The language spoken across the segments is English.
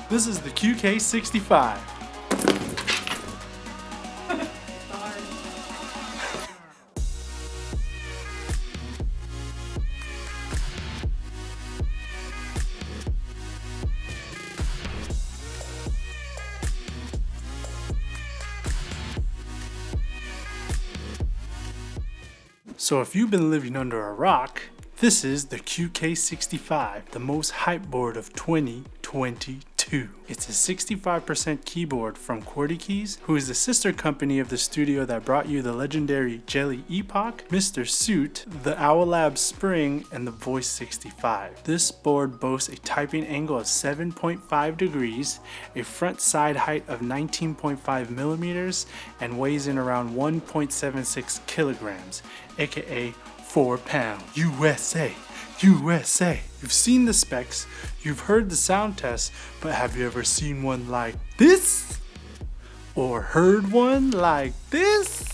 This is the QK65. So if you've been living under a rock, this is the QK65, the most hype board of 2022. It's a 65% keyboard from QWERTY Keys, who is the sister company of the studio that brought you the legendary Jelly Epoch, Mr. Suit, the OwlLab Spring, and the Voice 65. This board boasts a typing angle of 7.5 degrees, a front side height of 19.5 millimeters, and weighs in around 1.76 kilograms, aka 4 pounds. USA! USA! You've seen the specs, you've heard the sound tests, but have you ever seen one like this? Or heard one like this?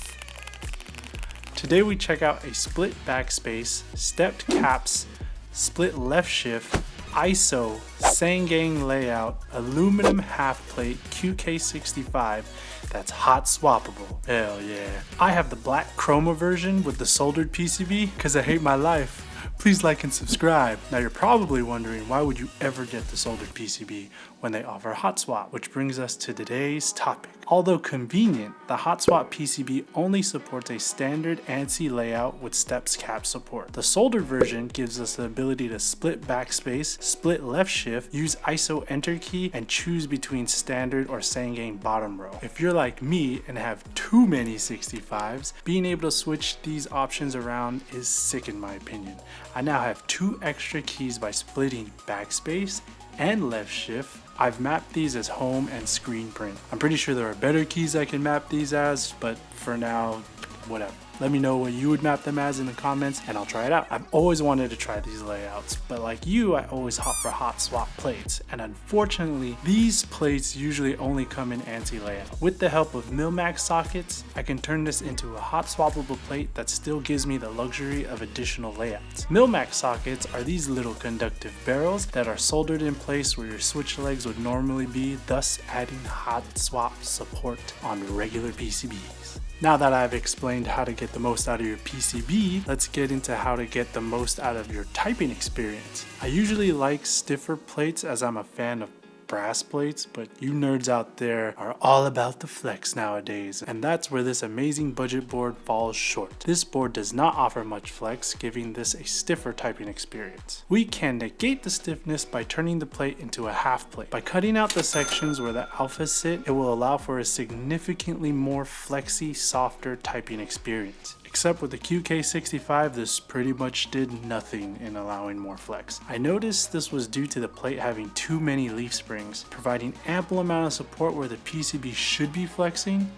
Today we check out a split backspace, stepped caps, split left shift, ISO, Sangang layout, aluminum half plate QK65 that's hot swappable. Hell yeah. I have the black chroma version with the soldered PCB because I hate my life. Please like and subscribe. Now you're probably wondering, why would you ever get the soldered PCB when they offer hot swap? Which brings us to today's topic. Although convenient, the hot swap PCB only supports a standard ANSI layout with steps cap support. The soldered version gives us the ability to split backspace, split left shift, use ISO enter key, and choose between standard or Sangang bottom row. If you're like me and have too many 65s, being able to switch these options around is sick in my opinion. I now have 2 extra keys by splitting backspace and left shift. I've mapped these as home and screen print. I'm pretty sure there are better keys I can map these as, but for now, whatever. Let me know what you would map them as in the comments and I'll try it out. I've always wanted to try these layouts, but like you, I always hop for hot swap plates. And unfortunately, these plates usually only come in ANSI layout. With the help of Milmax sockets, I can turn this into a hot swappable plate that still gives me the luxury of additional layouts. Milmax sockets are these little conductive barrels that are soldered in place where your switch legs would normally be, thus adding hot swap support on regular PCBs. Now that I've explained how to get the most out of your PCB, let's get into how to get the most out of your typing experience. I usually like stiffer plates as I'm a fan of brass plates, but you nerds out there are all about the flex nowadays, and that's where this amazing budget board falls short. This board does not offer much flex, giving this a stiffer typing experience. We can negate the stiffness by turning the plate into a half plate. By cutting out the sections where the alphas sit, it will allow for a significantly more flexy, softer typing experience. Except with the QK65, this pretty much did nothing in allowing more flex. I noticed this was due to the plate having too many leaf springs, providing ample amount of support where the PCB should be flexing,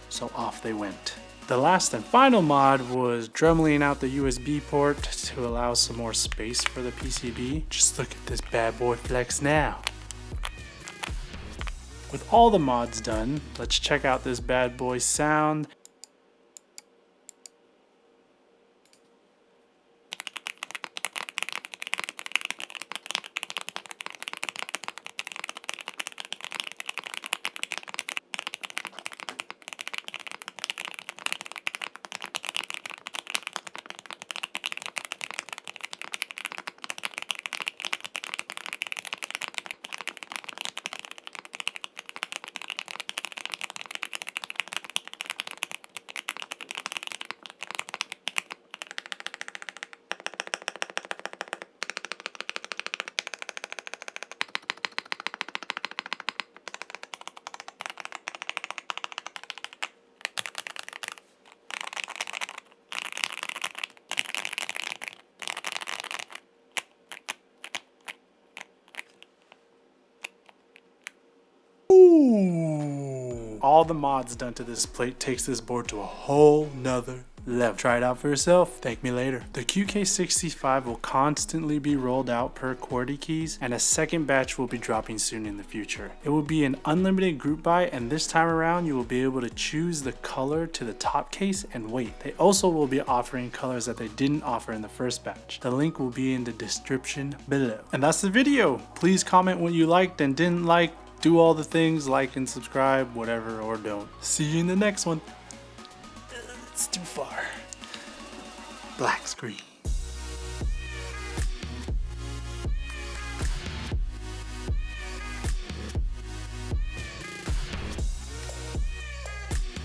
so off they went. The last and final mod was dremeling out the USB port to allow some more space for the PCB. Just look at this bad boy flex now. With all the mods done, let's check out this bad boy sound. All the mods done to this plate takes this board to a whole nother level. Try it out for yourself. Thank me later. The QK65 will constantly be rolled out per QWERTY keys, and a second batch will be dropping soon in the future. It will be an unlimited group buy, and this time around you will be able to choose the color to the top case and weight. They also will be offering colors that they didn't offer in the first batch. The link will be in the description below. And that's the video. Please comment what you liked and didn't like. Do all the things, like and subscribe, whatever, or don't. See you in the next one. It's too far. Black screen.